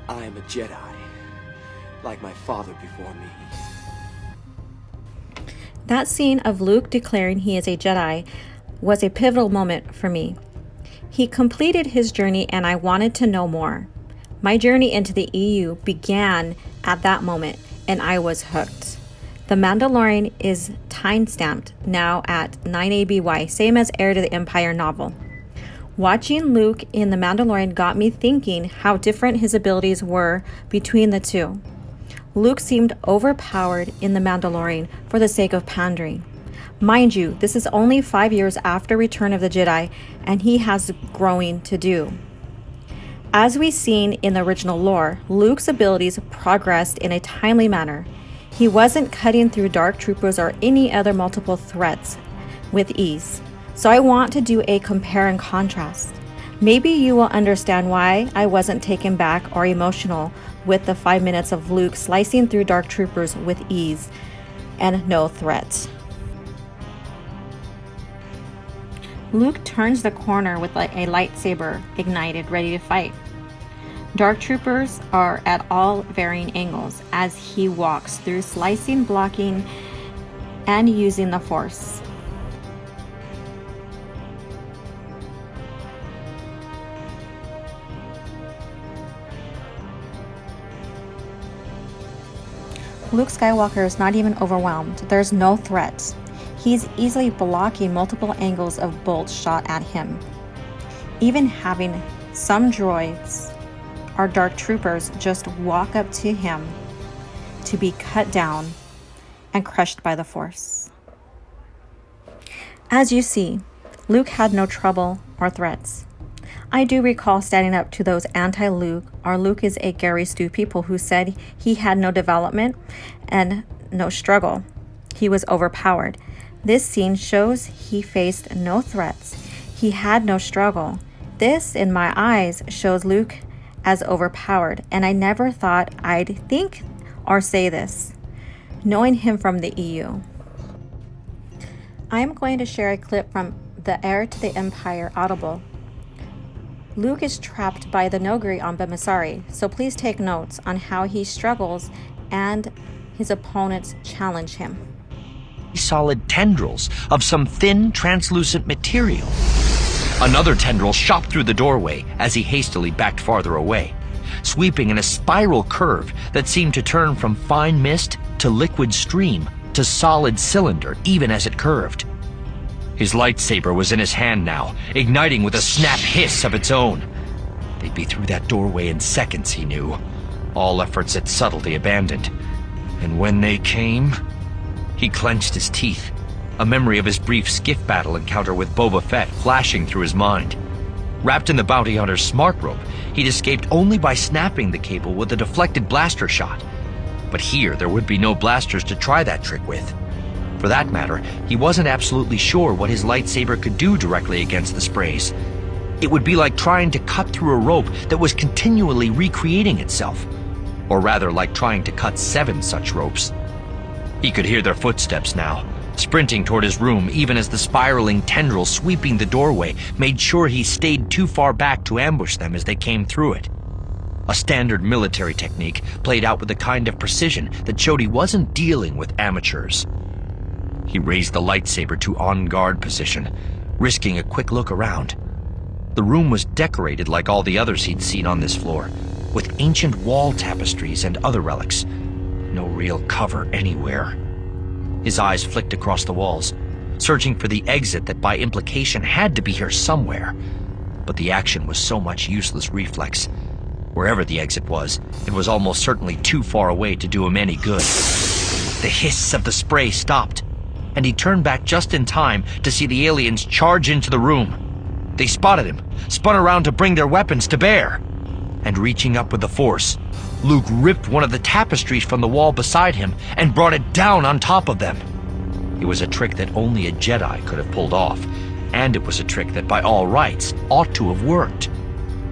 I am a Jedi, like my father before me. That scene of Luke declaring he is a Jedi was a pivotal moment for me. He completed his journey and I wanted to know more. My journey into the EU began at that moment and I was hooked. The Mandalorian is time-stamped now at 9 ABY, same as Heir to the Empire novel. Watching Luke in The Mandalorian got me thinking how different his abilities were between the two. Luke seemed overpowered in The Mandalorian for the sake of pandering. Mind you, this is only 5 years after Return of the Jedi, and he has growing to do. As we've seen in the original lore, Luke's abilities progressed in a timely manner. He wasn't cutting through dark troopers or any other multiple threats with ease. So I want to do a compare and contrast. Maybe you will understand why I wasn't taken back or emotional with the 5 minutes of Luke slicing through dark troopers with ease and no threat. Luke turns the corner with a lightsaber ignited, ready to fight. Dark troopers are at all varying angles as he walks through, slicing, blocking, and using the Force. Luke Skywalker is not even overwhelmed. There's no threat. He's easily blocking multiple angles of bolts shot at him. Even having some droids or dark troopers just walk up to him to be cut down and crushed by the Force. As you see, Luke had no trouble or threats. I do recall standing up to those anti-Luke or Luke is a Gary Stu people who said he had no development and no struggle. He was overpowered. This scene shows he faced no threats. He had no struggle. This, in my eyes, shows Luke as overpowered, and I never thought I'd think or say this, knowing him from the EU. I'm going to share a clip from the Heir to the Empire Audible. Luke is trapped by the Noghri on Bemisari, so please take notes on how he struggles and his opponents challenge him. Solid tendrils of some thin, translucent material. Another tendril shot through the doorway as he hastily backed farther away, sweeping in a spiral curve that seemed to turn from fine mist to liquid stream to solid cylinder even as it curved. His lightsaber was in his hand now, igniting with a snap hiss of its own. They'd be through that doorway in seconds, he knew, all efforts at subtlety abandoned. And when they came, he clenched his teeth, a memory of his brief skiff battle encounter with Boba Fett flashing through his mind. Wrapped in the bounty hunter's smart rope, he'd escaped only by snapping the cable with a deflected blaster shot. But here there would be no blasters to try that trick with. For that matter, he wasn't absolutely sure what his lightsaber could do directly against the sprays. It would be like trying to cut through a rope that was continually recreating itself. Or rather, like trying to cut 7 such ropes. He could hear their footsteps now, sprinting toward his room even as the spiraling tendril sweeping the doorway made sure he stayed too far back to ambush them as they came through it. A standard military technique played out with a kind of precision that showed he wasn't dealing with amateurs. He raised the lightsaber to on-guard position, risking a quick look around. The room was decorated like all the others he'd seen on this floor, with ancient wall tapestries and other relics. No real cover anywhere. His eyes flicked across the walls, searching for the exit that by implication had to be here somewhere. But the action was so much useless reflex. Wherever the exit was, it was almost certainly too far away to do him any good. The hiss of the spray stopped, and he turned back just in time to see the aliens charge into the room. They spotted him, spun around to bring their weapons to bear. And reaching up with the Force, Luke ripped one of the tapestries from the wall beside him and brought it down on top of them. It was a trick that only a Jedi could have pulled off, and it was a trick that by all rights ought to have worked.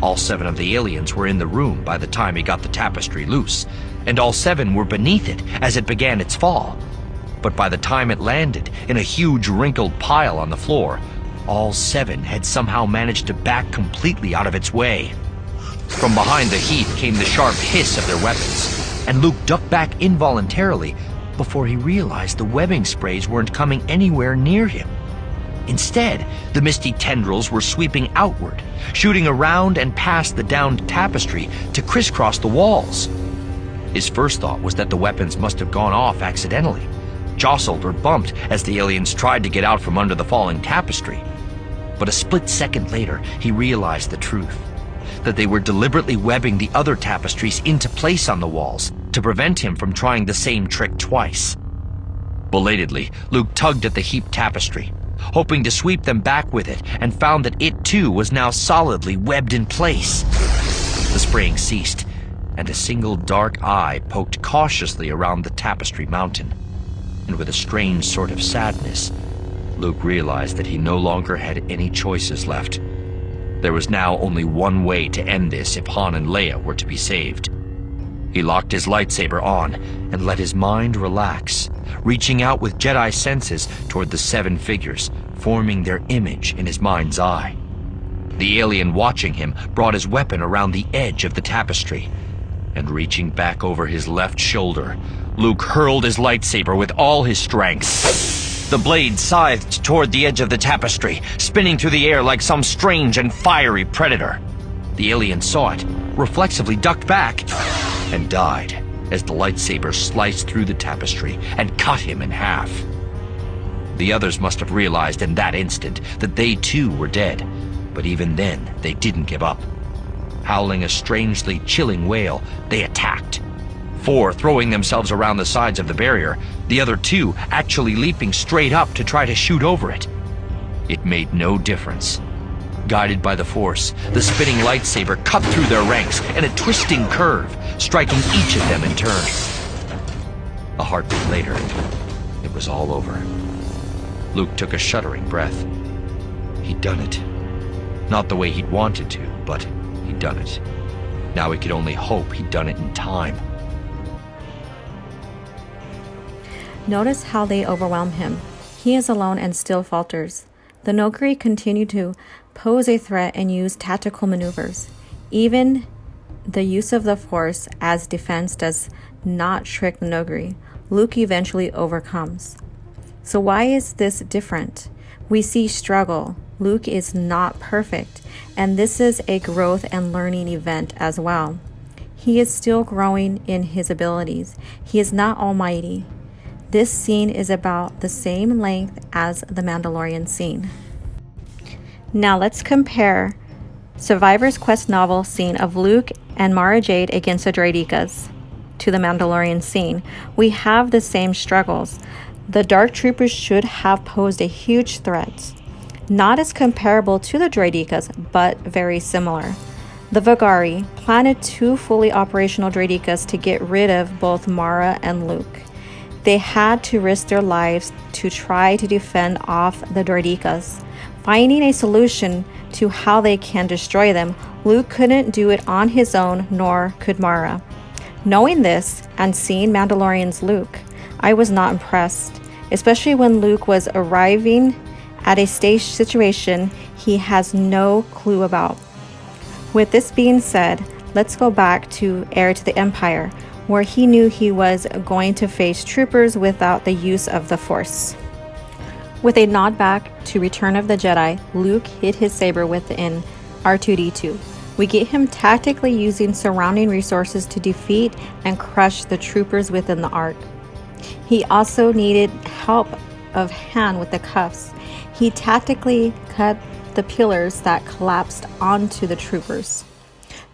All 7 of the aliens were in the room by the time he got the tapestry loose, and all 7 were beneath it as it began its fall. but by the time it landed in a huge wrinkled pile on the floor, all 7 had somehow managed to back completely out of its way. From behind the heap came the sharp hiss of their weapons, and Luke ducked back involuntarily before he realized the webbing sprays weren't coming anywhere near him. Instead, the misty tendrils were sweeping outward, shooting around and past the downed tapestry to crisscross the walls. His first thought was that the weapons must have gone off accidentally, jostled or bumped as the aliens tried to get out from under the falling tapestry. But a split second later, he realized the truth, that they were deliberately webbing the other tapestries into place on the walls to prevent him from trying the same trick twice. Belatedly, Luke tugged at the heaped tapestry, hoping to sweep them back with it, and found that it too was now solidly webbed in place. The spraying ceased, and a single dark eye poked cautiously around the tapestry mountain. And with a strange sort of sadness, Luke realized that he no longer had any choices left. There was now only one way to end this if Han and Leia were to be saved. He locked his lightsaber on and let his mind relax, reaching out with Jedi senses toward the 7 figures, forming their image in his mind's eye. The alien watching him brought his weapon around the edge of the tapestry, and reaching back over his left shoulder, Luke hurled his lightsaber with all his strength. The blade scythed toward the edge of the tapestry, spinning through the air like some strange and fiery predator. The alien saw it, reflexively ducked back, and died as the lightsaber sliced through the tapestry and cut him in half. The others must have realized in that instant that they too were dead, but even then they didn't give up. Howling a strangely chilling wail, they attacked. 4 throwing themselves around the sides of the barrier, the other 2 actually leaping straight up to try to shoot over it. It made no difference. Guided by the Force, the spinning lightsaber cut through their ranks in a twisting curve, striking each of them in turn. A heartbeat later, it was all over. Luke took a shuddering breath. He'd done it. Not the way he'd wanted to, but he'd done it. Now he could only hope he'd done it in time. Notice how they overwhelm him. He is alone and still falters. The Noghri continue to pose a threat and use tactical maneuvers. Even the use of the Force as defense does not trick the Noghri. Luke eventually overcomes. So why is this different? We see struggle. Luke is not perfect, and this is a growth and learning event as well. He is still growing in his abilities. He is not almighty. This scene is about the same length as the Mandalorian scene. Now let's compare Survivor's Quest novel scene of Luke and Mara Jade against the Droidekas to the Mandalorian scene. We have the same struggles. The Dark Troopers should have posed a huge threat. Not as comparable to the Droidekas, but very similar. The Vagari planted 2 fully operational Droidekas to get rid of both Mara and Luke. They had to risk their lives to try to defend off the Droidekas. Finding a solution to how they can destroy them, Luke couldn't do it on his own, nor could Mara. Knowing this and seeing Mandalorian's Luke, I was not impressed, especially when Luke was arriving at a stage situation he has no clue about. With this being said, let's go back to Heir to the Empire, where he knew he was going to face troopers without the use of the Force. With a nod back to Return of the Jedi, Luke hid his saber within R2-D2. We get him tactically using surrounding resources to defeat and crush the troopers within the Ark. He also needed help of Han with the cuffs. He tactically cut the pillars that collapsed onto the troopers.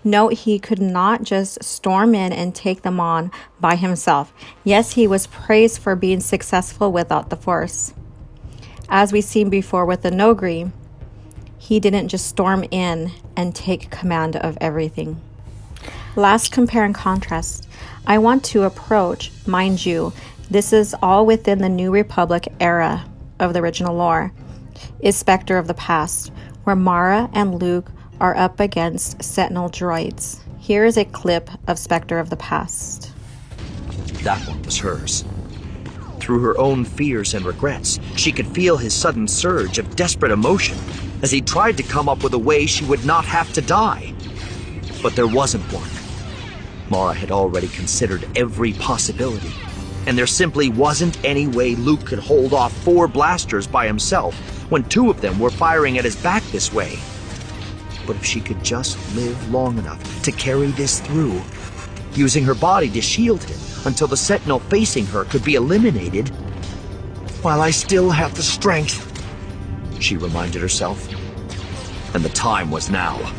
Note he could not just storm in and take them on by himself. Yes, he was praised for being successful without the Force. As we've seen before with the Noghri, he didn't just storm in and take command of everything. Last compare and contrast. I want to approach, mind you, this is all within the New Republic era of the original lore, is Spectre of the Past, where Mara and Luke are up against Sentinel droids. Here is a clip of Spectre of the Past. That one was hers. through her own fears and regrets. She could feel his sudden surge of desperate emotion as he tried to come up with a way she would not have to die. But there wasn't one. Mara had already considered every possibility, and there simply wasn't any way Luke could hold off 4 blasters by himself when 2 of them were firing at his back this way. But if she could just live long enough to carry this through, using her body to shield him until the sentinel facing her could be eliminated, while I still have the strength, she reminded herself. And the time was now.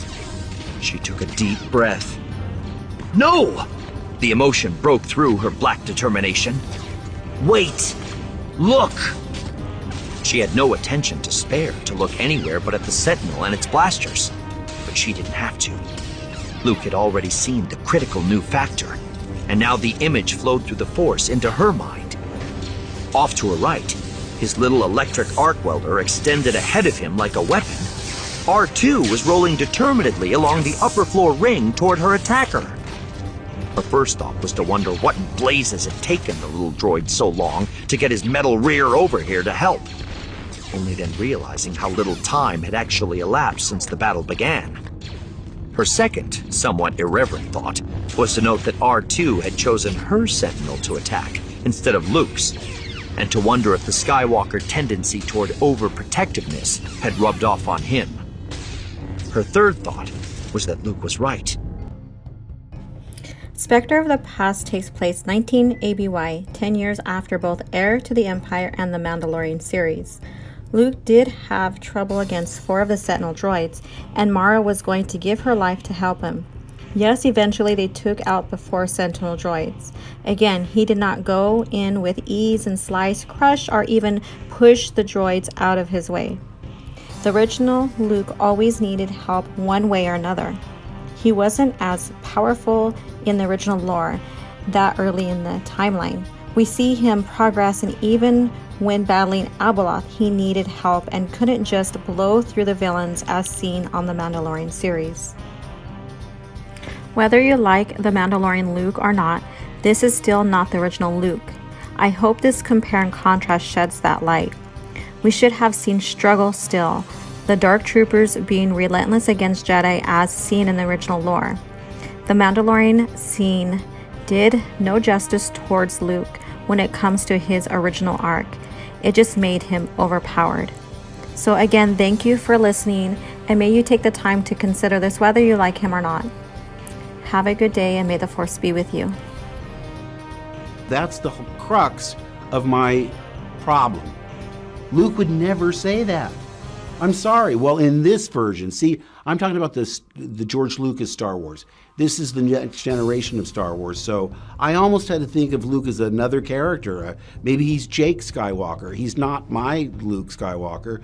She took a deep breath. No! The emotion broke through her black determination. Wait! Look! She had no attention to spare to look anywhere but at the sentinel and its blasters. But she didn't have to. Luke had already seen the critical new factor, and now the image flowed through the Force into her mind. Off to her right, his little electric arc welder extended ahead of him like a weapon. R2 was rolling determinedly along the upper floor ring toward her attacker. Her first thought was to wonder what in blazes had taken the little droid so long to get his metal rear over here to help, only then realizing how little time had actually elapsed since the battle began. Her second, somewhat irreverent thought was to note that R2 had chosen her sentinel to attack instead of Luke's, and to wonder if the Skywalker tendency toward overprotectiveness had rubbed off on him. Her third thought was that Luke was right. Spectre of the Past takes place 19 ABY, 10 years after both Heir to the Empire and the Mandalorian series. Luke did have trouble against 4 of the Sentinel droids, and Mara was going to give her life to help him. Yes, eventually they took out the 4 Sentinel droids. Again, he did not go in with ease and slice, crush, or even push the droids out of his way. The original Luke always needed help one way or another. He wasn't as powerful in the original lore that early in the timeline. We see him progress, and even when battling Abeloth, he needed help and couldn't just blow through the villains as seen on the Mandalorian series. Whether you like the Mandalorian Luke or not, this is still not the original Luke. I hope this compare and contrast sheds that light. We should have seen struggle still, the Dark Troopers being relentless against Jedi as seen in the original lore. The Mandalorian scene did no justice towards Luke when it comes to his original arc. It just made him overpowered. So again, thank you for listening, and may you take the time to consider this whether you like him or not. Have a good day, and may the Force be with you. That's the crux of my problem. Luke would never say that. I'm sorry. Well, in this version, see, I'm talking about the George Lucas Star Wars. This is the next generation of Star Wars, so I almost had to think of Luke as another character. Maybe he's Jake Skywalker. He's not my Luke Skywalker.